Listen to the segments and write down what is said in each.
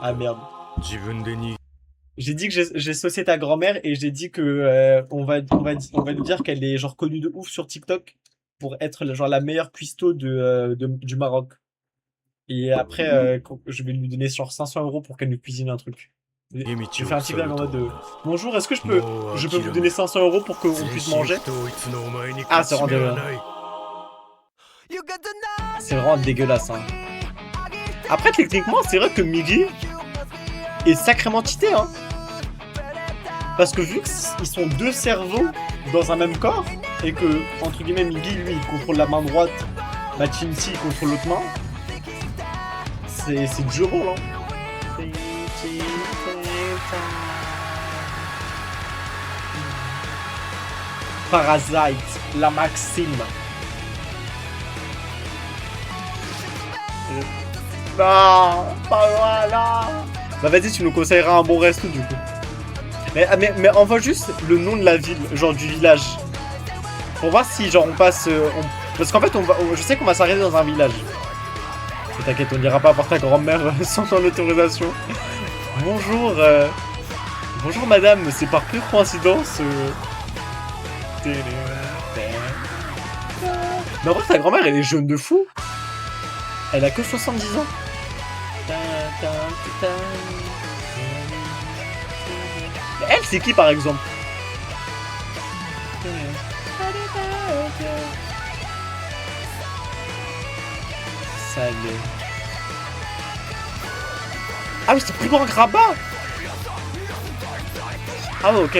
Ah merde. J'ai dit que j'ai saucé ta grand-mère et j'ai dit que on va lui dire qu'elle est genre connue de ouf sur TikTok pour être genre la meilleure cuistot du Maroc. Et après, je vais lui donner genre 500 € pour qu'elle nous cuisine un truc. Je fais un TikTok en mode de bonjour, est-ce que je peux vous donner 500 € pour qu'on puisse manger? Ah, c'est vraiment c'est vraiment dégueulasse, hein. Après, techniquement, c'est vrai que Miggy est sacrément cheaté, hein. Parce que vu qu'ils sont deux cerveaux dans un même corps, et que, entre guillemets, Miggy, lui, il contrôle la main droite, Machinchi, il contrôle l'autre main, c'est du rôle, hein. Parasite, la Maxime. Non, pas voilà. Bah vas-y, tu nous conseilleras un bon resto du coup. Mais envoie juste le nom de la ville, genre du village. Pour voir si genre on passe... Parce qu'en fait, je sais qu'on va s'arrêter dans un village. Mais t'inquiète, on n'ira pas voir ta grand-mère sans ton autorisation. Bonjour, bonjour madame, c'est par pure coïncidence. Mais en vrai, ta grand-mère, elle est jeune de fou. Elle a que 70 ans. Mais elle, c'est qui par exemple? Salut. Ah oui, c'est plus grand que Rabat. Ah ouais, ok.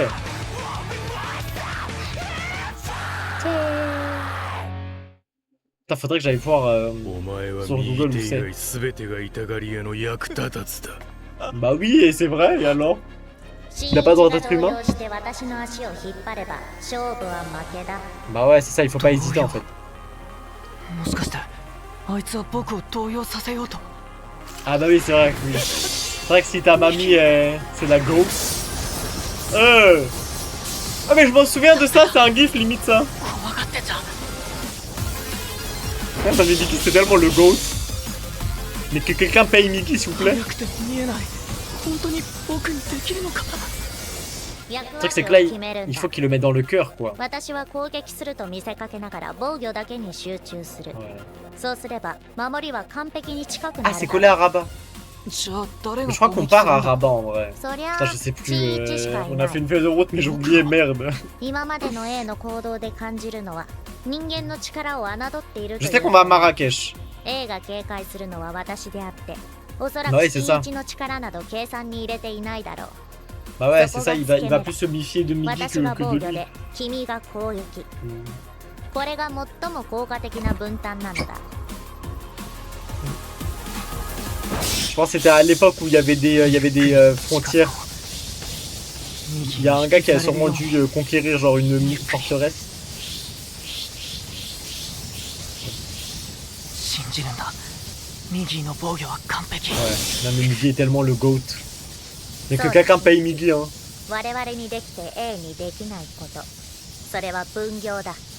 Putain, faudrait que j'aille voir sur Google où c'est. Bah oui, et c'est vrai, et alors? Il a pas le droit d'être humain? Bah ouais, c'est ça, il faut pas hésiter en fait. Ah bah oui, c'est vrai. Oui. C'est vrai que si ta mamie, c'est la go. Ah mais je m'en souviens de ça, c'est un gif limite ça. Merde, j'avais dit que c'était tellement le GOAT. Mais que quelqu'un paye Mickey s'il vous plaît. C'est vrai que c'est que là, il faut qu'il le mette dans le cœur quoi. Ouais. Ah, c'est collé à Rabat. Mais je crois qu'on part à Rabat en vrai. Putain, je sais plus. On a fait une feuille de route, mais j'ai oublié, merde. Je sais qu'on va à Marrakech. Bah ouais, c'est ça. Bah ouais, c'est ça, il va plus se méfier de Miggy que de lui. Je pense que c'était à l'époque où il y avait des frontières. Il y a un gars qui a sûrement dû conquérir genre une forteresse. Ouais, non mais Miggy est tellement le GOAT. Mais que quelqu'un paye Miggy, hein.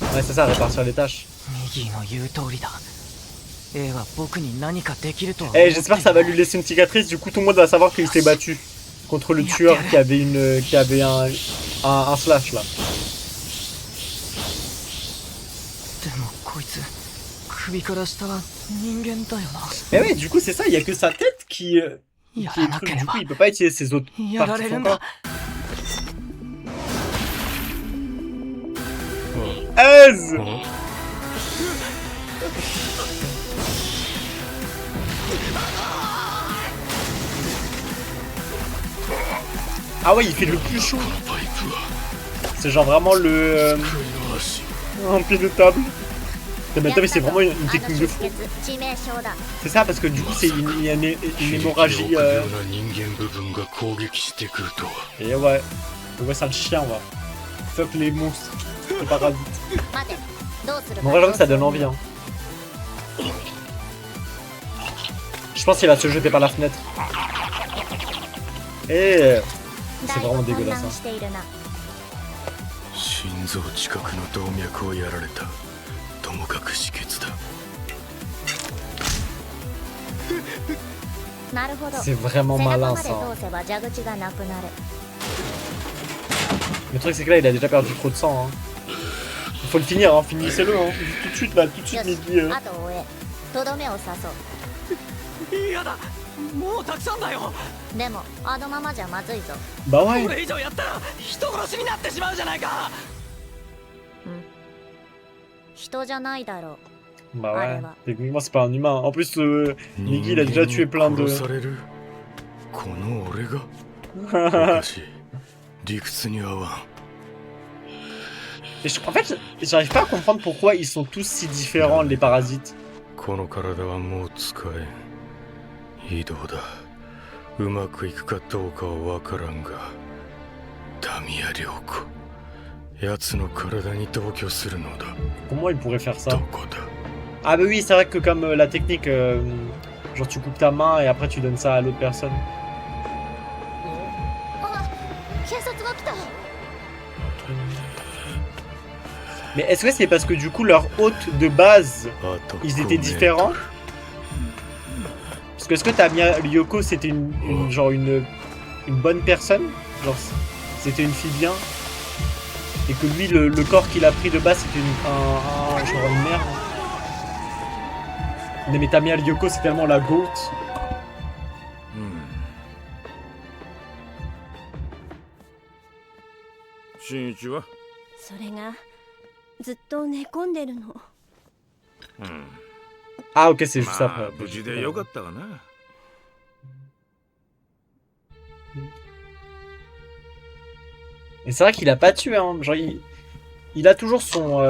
Ouais, c'est ça, répartir les tâches. Eh, j'espère que ça va lui laisser une cicatrice, du coup tout le monde va savoir qu'il s'est battu contre le tueur qui avait un slash là. Mais ouais, du coup c'est ça, il y a que sa tête qui est truc, du coup il peut pas utiliser ses autres parties de son corps. Aise. Ah ouais, il fait le plus chaud. C'est genre vraiment le un pied de table. Mais c'est vraiment une technique de fou. C'est ça parce que du coup c'est une hémorragie. Et ouais, ça le chien va. Fuck les monstres, les parasites. Bon, j'avoue que ça donne envie. Hein. Je pense qu'il va se jeter par la fenêtre. Et c'est vraiment dégueulasse. Hein. なるほど。 C'est vraiment 背中 malin まで ça. 通せば蛇口がなくなる。 Le truc c'est que là il a déjà perdu trop de sang. Hein. Il faut le finir, hein. Finissez-le. Hein. Tout de suite là, tout de よ suite し Mehdi. あとを追え。とどめを刺そう。嫌だ、もうたくさんだよ。でもあのままじゃまずいぞ。 Bah こ ouais. れ以上やったら人殺しになってしまうじゃないか。人じゃないだろう。 Bah ouais. Allez, va. Techniquement c'est pas un humain. En plus Miggy il a déjà tué plein de... 殺されるこの俺がおかしい理屈に合わん En fait, j'arrive pas à comprendre pourquoi ils sont tous si différents les parasites. この体はもう使えん移動だうまくいくかどうかは分からんがタミヤ良子奴の体に同居するのだ Comment ils pourraient faire ça? どこだ Ah bah oui, c'est vrai que comme la technique, genre tu coupes ta main et après tu donnes ça à l'autre personne. あ、警察が来た。 Mais est-ce que c'est parce que du coup leur hôte de base, あと ils étaient différents? Parce que est-ce que Tamiya Ryoko c'était genre une bonne personne? Genre c'était une fille bien? Et que lui le corps qu'il a pris de base c'était genre une merde? Non mais Tamiya Ryoko c'est tellement la goat. 新一はそれがずっと寝込んでるの。 Ah ok c'est juste ま après. あ無事でよかったがな Et c'est vrai qu'il a pas tué, hein. Genre, il a toujours son.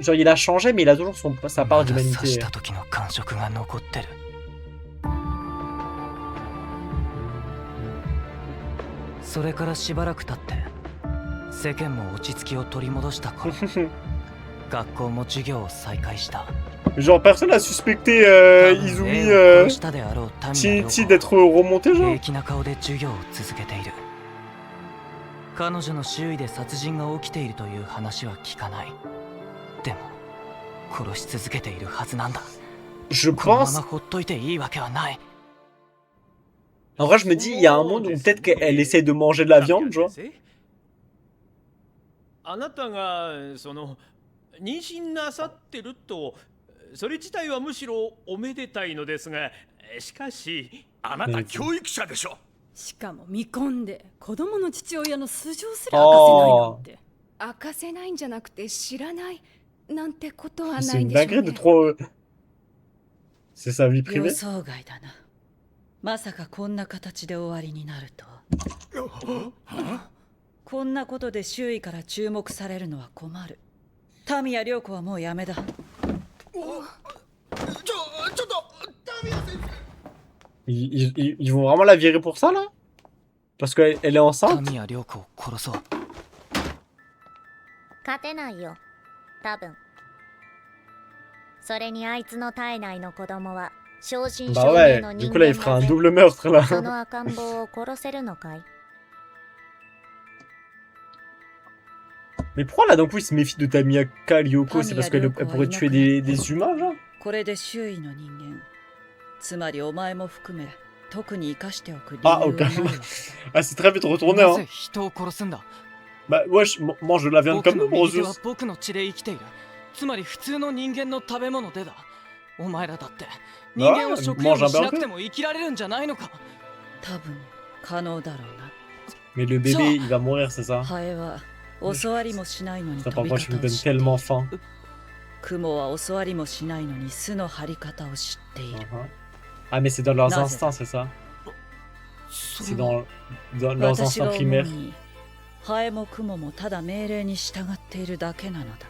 Genre, il a changé, mais il a toujours sa part 刺 d'humanité. した時の感触が残ってる。それからしばらく経って世間も落ち着きを取り戻した頃学校も授業を再開した。 Genre, personne n'a suspecté Izumi 殺したであろうタミヤ良子 Shinichi d'être remonté, 平 genre. 気な顔で授業を続けている。彼女の周囲で殺人が起きているという話は聞かない。でも殺し続けているはずなんだ。 Je このま pense. まほっといていいわけはない。 En vrai, je me dis, il y a un monde où peut-être qu'elle essaie de manger de la viande, genre. あなたがその妊娠なさってるとそれ自体はむしろおめでたいのですが、しかしあなた教育者でしょしかも見込んで子供の父親の素性すら明かせないなんて。明かせないんじゃなくて知らないなんてことはな C'est いん une でしょう dinguerie de ね。 trop. C'est sa vie 予 privée. 想外だな。まさかこんな形で終わりになると。こんなことで周囲から注目されるのは困る。タミヤ良子はもうやめだ。ちょっとタミヤ先生 Ils vont vraiment la virer pour ça, là? Parce qu'elle est タ enceinte? ミヤ良子を殺そう。勝てないよ。多分。それにあいつの体内の子供は正真 Bah 正銘 ouais, の du 人 coup là 間 il fera だ un ぜ。 double meurtre là. その赤ん坊を殺せるのかい？ Mais pourquoi là d'un coup il se méfie de Tamiyaka Ryoko? C'est parce qu'elle Tamiya pourrait tuer des humains, genre? これで周囲の人間、つまりお前も含め特に生かしておく理由 Ah は ok. ないわ。 Ah c'est très vite retourné, な hein. ぜ人を殺すんだ。 Bah wesh, mange de la viande 僕 comme の nous, 右手は Brozus. 僕の血で生きている。つまり普通の人間の食べ物でだ。お前らだって人間を食用にしなくても生きられるんじゃないのか。多分可能だろうな。 Mais le bébé il va mourir, c'est ça? ハエは教わりもしないのに Putain, 飛び parfois je 方 me を donne 知っている。 tellement faim. 雲は教わりもしないのに巣の張り方を知っている。 Ah mais c'est dans leurs Naze. instincts, c'est ça? そ C'est れは dans leurs 私が instincts 思う primaires. にハエもクモもただ命令に従っているだけなのだ。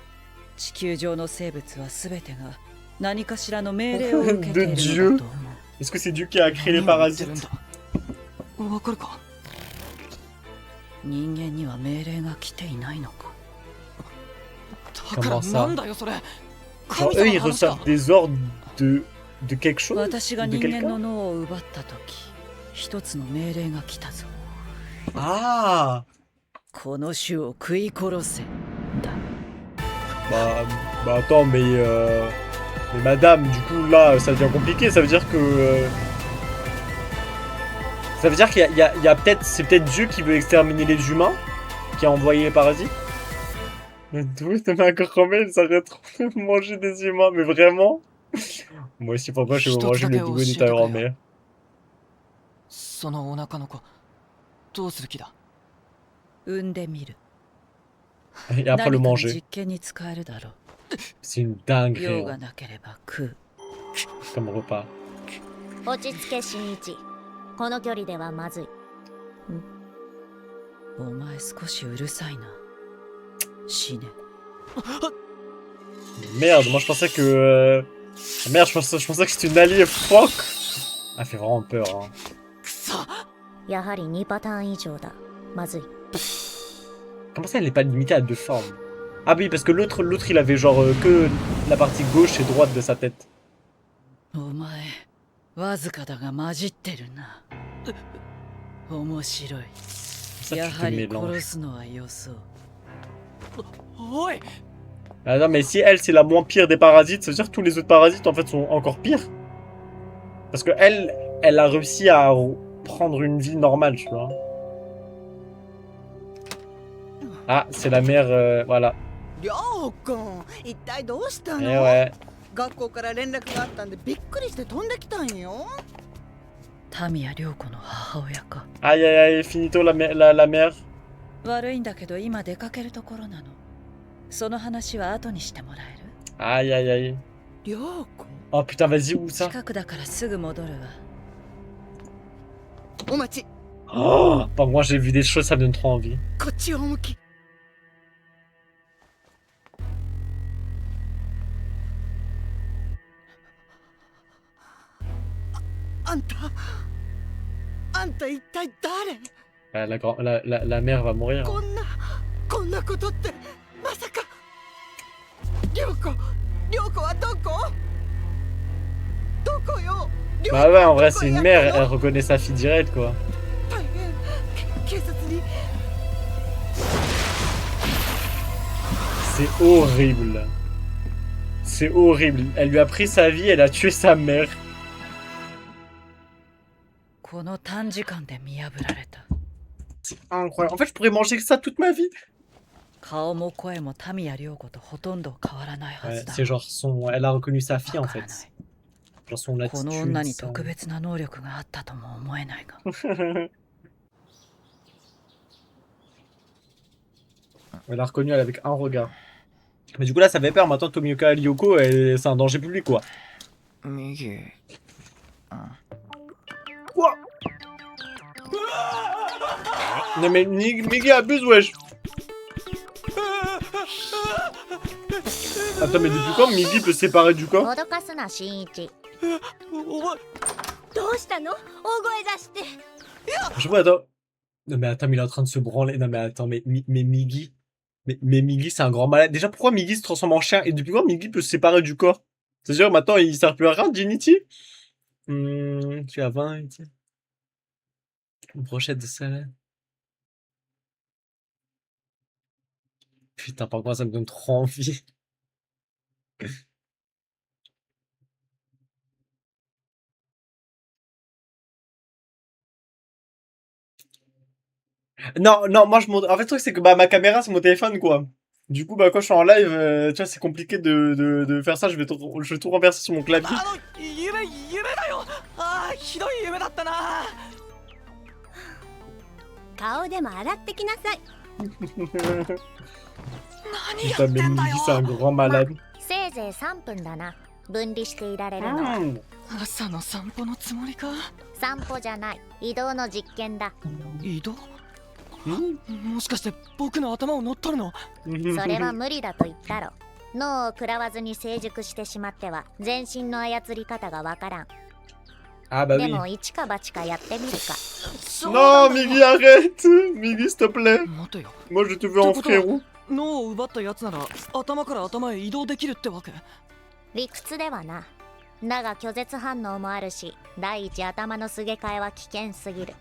地球上の生物は全てが何かしらの命令を受けているのだと思う。 Est-ce que c'est Dieu qui a créé les 何を言ってるん parasites? だ。わかるか。人間には命令が来ていないのか。だから Comment ça? なんだよそれ。 Genre 神 eux 様 ils の話か。 reçoivent des ordres de quelque chose? 私が De 人間の quelqu'un? 脳を奪った時、一つの命令が来たぞ。 Ah! この種を食い殺せ。だ。 Bah attends, mais madame, du coup là ça devient compliqué, ça veut dire que Ça veut dire qu'il y a peut-être... C'est peut-être Dieu qui veut exterminer les humains, qui a envoyé les parasites. Mais d'où est ma grand-mère, ils arrêtent trop de manger des humains, mais vraiment. Moi aussi, pourquoi je vais manger le double de ta grand-mère? そのお腹の子どうする気だ？産んでみる。 Et après 何 le かの manger. 実験に使えるだろ C'est une う。 dinguerie. 用 hein. がなければ食う。 Comme repas. 落ち着け新一。この距離ではまずい。お前少しうるさいな。死ね。 Merde, moi je pensais que... Merde, je pensais que c'était une alliée. Fuck. Ah, fait vraiment peur. Hein. くそ。やはり2パターン以上だ。まずい。 Comment ça, elle n'est pas limitée à 2 formes? Ah oui, parce que l'autre il avait genre que la partie gauche et droite de sa tête. お前わずかだが混じってるな。面白い。 Ça, や tu te はり mélanges. 殺すのはよそう。おい。 Ah non, mais si elle, c'est la moins pire des parasites, ça veut dire que tous les autres parasites, en fait, sont encore pires. Parce que elle a réussi à prendre une vie normale, tu vois. Ah, c'est la mère, voilà. りょうくん、一体どうしたの？ Eh ouais. 学校から連絡があったんでびっくりして飛んできたんよ。タミヤ涼子の母親か。 Aïe aïe aïe, finito la mère. 悪いんだけど今出かけるところなの。その話は後にしてもらえる？ Aïe aïe aïe. りょうくん、 Oh putain, vas-y, où ça? 近くだからすぐ戻るわ。お待ち。 Oh, bon, moi j'ai vu des choses, ça me donne trop envie. こっちを向き。あんた一体誰？ La mère va mourir. こんなことってまさか。りょうこはどこよ？ Bah ouais, en vrai, c'est une mère, elle reconnaît sa fille directe, quoi. 大変。警察に。 C'est horrible. C'est horrible. Elle lui a pris sa vie, elle a tué sa mère. この短時間で見破られた。 C'est incroyable. En fait, je pourrais manger que ça toute ma vie. 顔も声もタミヤ涼子とほとんど変わらないは Ouais, ずだ。 c'est genre elle a reconnu sa fille, en わから fait. ない。 Genre son この女 attitude. に son- 特別な能力があったとも思えないが。 Elle l'a reconnu elle, avec un regard. Mais du coup, là, ça fait peur. Maintenant, Tomioka Lyoko, c'est un danger public, quoi. 右。 Quoi? Non, mais Migi abuse, wesh. Attends, mais depuis quand Migi peut se séparer du corps? 脅かすな新一。お前。どうしたの？大声出して。 Je vois, attends. Non, mais attends, mais il est en train de se branler. Non, mais attends, mais Migi. Mais Migi, c'est un grand malade. Déjà, pourquoi Migi se transforme en chien? Et depuis quand Migi peut se séparer du corps? C'est-à-dire, maintenant, il sert plus à rien, Dignity? Tu as 20, tiens. Une brochette de salade. Putain, par contre, ça me donne trop envie. Non, moi je monte. En fait, le truc, c'est que bah, ma caméra, c'est mon téléphone, quoi. Du coup, bah, quand je suis en live, tu vois, c'est compliqué de faire ça. Je vais tout renverser sur mon clavier. 夢だよ。ああ、ひどい夢だったな。顔でも洗ってきなさい。何やっ Putain, て mais んだ Migi, よ。 c'est un grand malade. せいぜい3分だな。分離していられるのは。朝の散歩のつもりか？散歩じゃない。移動の実験だ。移動？もしかして僕の頭を乗っ取るの？それは無理だと言ったろ。脳を食らわずに成熟してしまっては全身の操り方がわからん。 Ah, bah で oui. も一か八かやってみるか。 Non, Migi, arrête! Migi, s'il te plaît. 待てよ。 Moi, je te veux en frérot. 脳を奪ったやつなら頭から頭へ移動できるってわけ？理屈ではな。だが拒絶反応もあるし、第一頭のすげ替えは危険すぎる。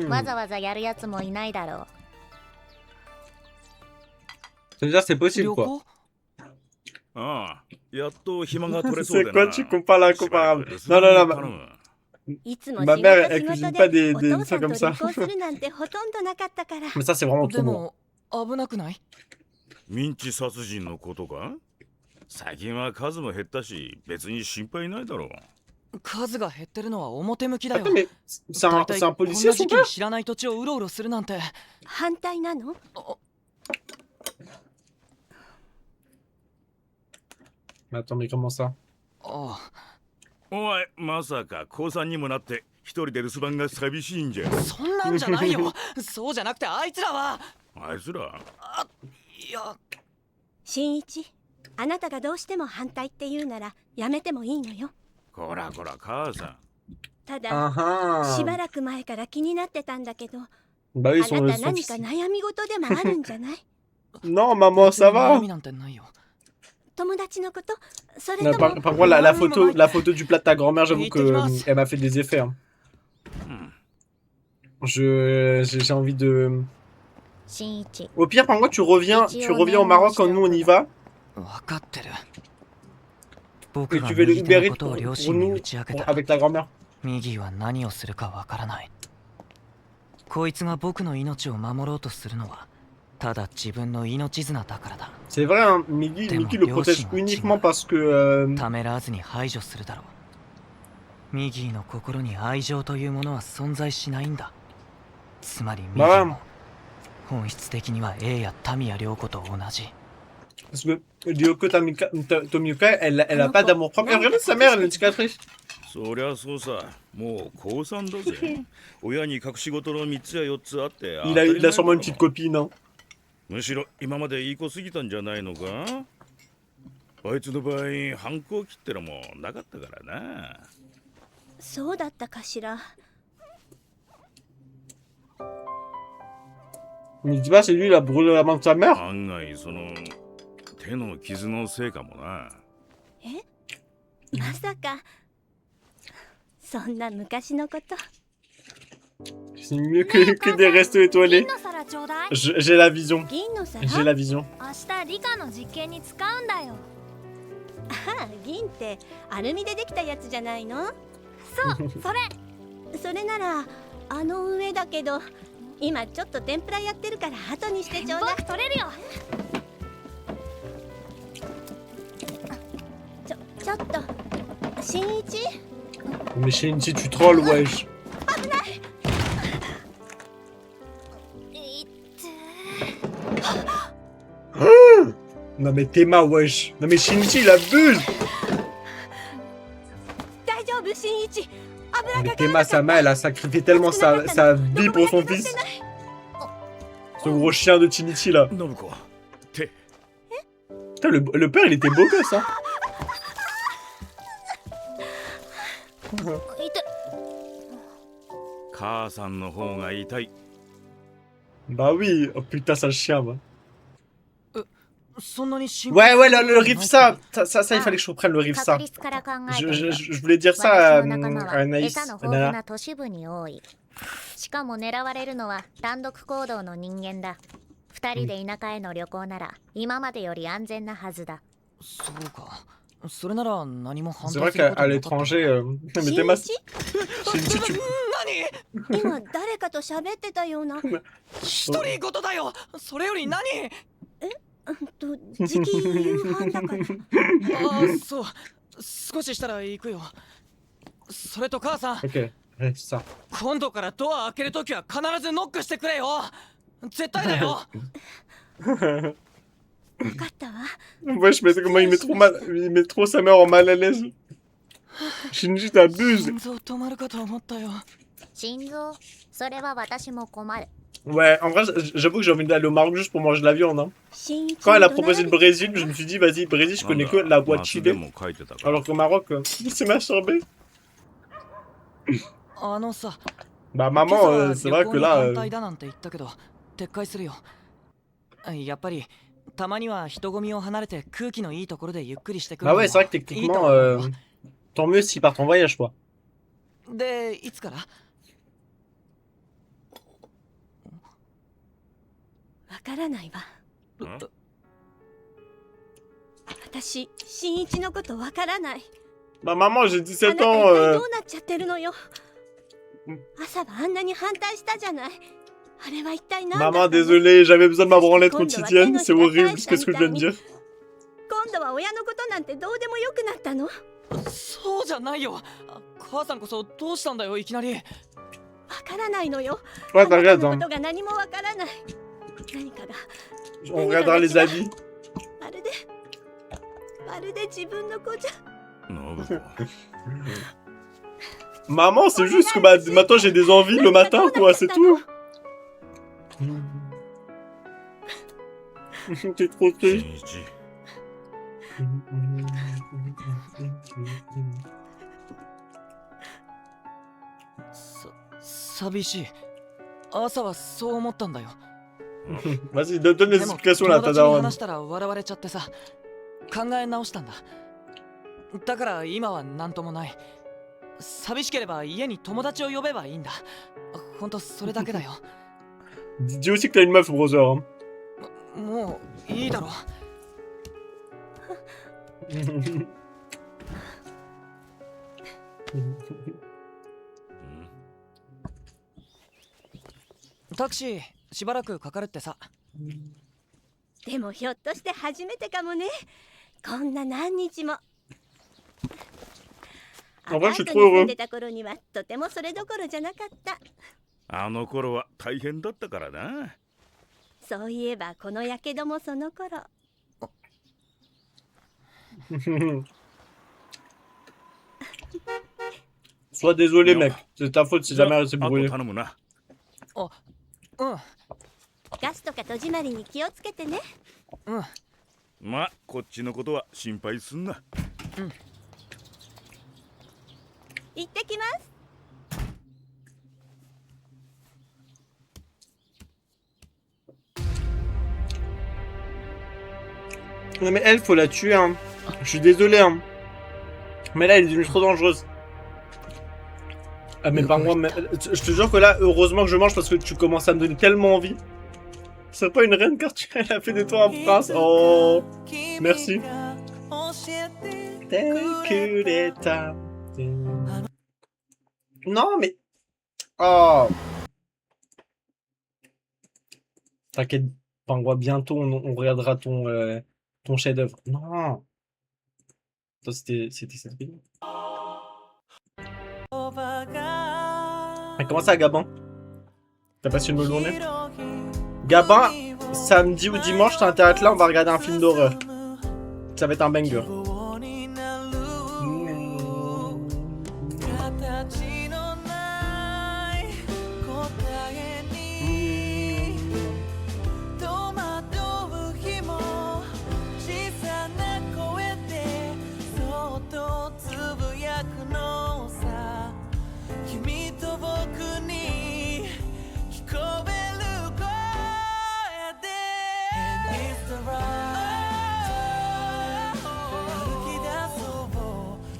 わざわざやるやつもいないだろう。 Ça veut dire c'est possible, 旅 quoi. 行？ああ、やっと暇が取れそう C'est でな。 quoi, tu compares l'incomparable? しばらく Non, non, non, 頼む。いつも Ma 仕 mère, 事 elle 仕 cuisine 事 pas で des お父 trucs さんと comme 旅 ça. 行するなんてほとんどなかったから Mais ça, c'est vraiment で trop bon. も危なくない？ミンチ殺人のことか？最近は数も減ったし別に心配ないだろう。数が減ってるのは表向きだよ。 Attends, mais c'est 大 un, 体 c'est un こん policier な son 時期に père? 知らない土地をうろうろするなんて。反対なの？ Mais attends, mais comment ça? あおい、まさか高3にもなって一人で留守番が寂しいんじゃ。あ、そんなんじゃないよ。そうじゃなくてあいつらは。あいつらいや、新一、あなたがどうしても反対って言うならやめてもいいのよ。こらこら母さん。ただ Ah し ah. ばらく前から気になってたんだけど、 Bah あ oui, な son, た son 何 fils. か悩み事でもあるんじゃない？ Non, maman, ça 悩 va. みなんてないよ。友達のこと？それ Non, と par も contre, la photo du plat de ta grand-mère, j'avoue que elle m'a fait des effets. Hein. J'ai envie de. 新一 Au pire, par contre, tu reviens au Maroc quand nous on y va わかってる。僕 et が tu fais le 右手 Uber の Eats ことを pour 両親に nous 打ち明け pour- た。 avec ta grand-mère. ミギーは何をするかわからない。こいつが僕の命を守ろうとするのはただ自分の命綱だからだ。 C'est vrai, hein, Miggy le protège uniquement parce que. ためらわずに排除するだろう。ミギーの心に愛情というものは存在しないんだ。つまりミギーも本質的には A やタミヤ涼子と同じ。 Parce que Ryoko Tomioka, elle a pas d'amour propre. Et regardez sa mère, elle a une cicatrice. そりゃそうさ。もう高3だぜ。親に隠し事の3つや4つあって。 Il a sûrement une petite copine. Hein. むしろ今までいい子すぎたんじゃないのか？あいつの場合、反抗期ってのもなかったからな。そうだったかしら。 Mais dis pas, c'est lui, il a brûlé la main de sa mère. 案外その手の傷のせいかもな。まさかそんな昔のこと。 C'est mieux que des restos étoilés. の皿ちょうだい。 J'ai la vision. 銀の皿？ J'ai la vision. 明日理科の実験に使うんだよ。ああ、銀ってアルミでできたやつじゃないの？そうそれ。それならあの上だけど、今ちょっと天ぷらやってるから後にしてちょうだい。僕取れるよ。ちょっと新一？ Mais Shinji, tu trolls, wesh. いっつ Non mais Théma, wesh. Non mais Shinji, il abuse. 大丈夫新一？油 Mais が Théma, sa mère, elle a sacrifié tellement sa vie pour son fils. Ce gros chien de Chinichi là. 信子、手。 Putain, le père, il était beau gosse, hein. いて。母さんの方が痛い。 Bah oui. Oh putain, ça chien, va. そんなに心 Ouais, ouais, le riff ça, il fallait que je reprenne le riff 確 ça. 率から考えてみると Je voulais dire ça 私の仲間 à は Anaïs. 餌の豊富な都市部に多い。しかも狙われるのは単独行動の人間だ。二人で田舎への旅行なら今までより安全なはずだ。そうか。それなら何も反 C'est 対 vrai するこ qu'à と à なかった。 l'étranger, mais 新 Théma, 一？ Shinji, tu... 今誰かと喋ってたような。独り言だよ。それより何？時期夕飯だから。ああ、そう。少ししたら行くよ。それと母さん、 Ok, riff ça. 今度からドア開けるときは必ずノックしてくれよ。絶対だよ。分かったわ。 Wesh, mais comment il met trop sa mère en mal à l'aise. Shinji, t'abuses. 心臓止まるかと思ったよ。心臓、それは私も困る。 Ouais, en vrai, j'avoue que j'ai envie d'aller au Maroc juste pour manger de la viande. Hein. 新一 Quand elle の a 怒鳴ら proposé れ le て Brésil, je me suis dit, vas-y, Brésil, je connais que la boîte 松で chili. も書いてたから Alors qu'au Maroc, il s'est masturbé. あのさ、 Bah, 今 maman, 朝は c'est 旅 vrai 行 que に là. 反対だなんて言ったけど、撤回するよ。やっぱりたまには人混みを離れて空気のいいところでゆっくりしてくる Bah のも ouais, c'est vrai que いいと techniquement, 思うよ。 tant mieux s'ils partent en voyage, quoi. で、いつから？わからないわ。ん私、新一のことわからない。 Bah, maman, j'ai あな 17 た一体 ans. どうなっちゃってるのよ。朝はあんなに反対したじゃない。あれは一体何だったの？ Maman, désolé, j'avais besoin de ma branlette quotidienne. C'est horrible ce que je viens de dire. 今度は親のことなんてどうでもよくなったの？わそうじゃないよ。母さんこそどうしたんだよ、いきなり。からないのよ。 Ouais, あなた t'inquiète, のこ hein. とが何もわからない。何かが On regardera les habits. まるで自分の子じゃ。 Maman, c'est juste que bah, maintenant j'ai des envies le matin, quoi, c'est tout. T'es trop triste. 寂しい。朝はそう思ったんだよ。 Vas-y, donne les でも explications là, 友 t'as 達に daronne. 話したら笑われちゃってさ、考え直したんだ。だから今は何ともない。寂しければ家に友達を呼べばいいんだ。ほんとそれだけだよ。 Dis aussi que t'as une meuf, brother. Hein. もういいだろ。タクシーしばらくかかるってさ。でもひょっとして初めてかもね。こんな何日も。アパートに住んでた頃にはとてもそれどころじゃなかった。あの頃は大変だったからな。そういえばこのやけどもその頃。Sois désolé, mec. C'est ta faute si jamais elle s'est あと brûlée. 頼むな。うんガスとか戸締まりに気をつけてね。うん。まあこっちのことは心配すんな。行ってきます。 Non mais elle, faut la tuer, hein. Je suis désolé, hein. Mais là, elle est devenue trop dangereuse. Ah mais par moi, je te jure que là, heureusement que je mange parce que tu commences à me donner tellement envie. C'est pas une reine car elle a fait de toi un prince. Oh, merci. Non mais... Oh. T'inquiète, Pingouin, bientôt on regardera ton chef-d'œuvre. Non. Attends, c'était cette vidéo. Comment ça, Gabin? T'as passé une bonne journée? Gabin, samedi ou dimanche, t'as intérêt à être là, on va regarder un film d'horreur. Ça va être un banger.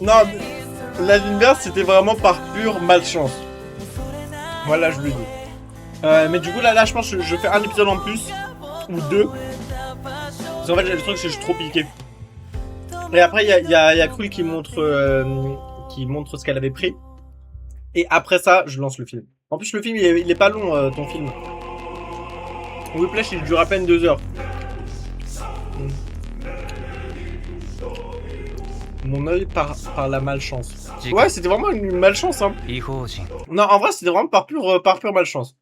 Non, la ligne verte, c'était vraiment par pure malchance. Voilà, je le dis. Mais du coup, là, je pense que je fais un épisode en plus, ou deux. Parce qu'en fait, le truc, c'est que je suis trop piqué. Et après, il y a Krul qui montre ce qu'elle avait pris. Et après ça, je lance le film. En plus, le film, il est pas long, ton film. Whiplash, il dure à peine 2 heures. Mon œil par la malchance. Ouais, c'était vraiment une malchance, hein. Non, en vrai, c'était vraiment par pure malchance.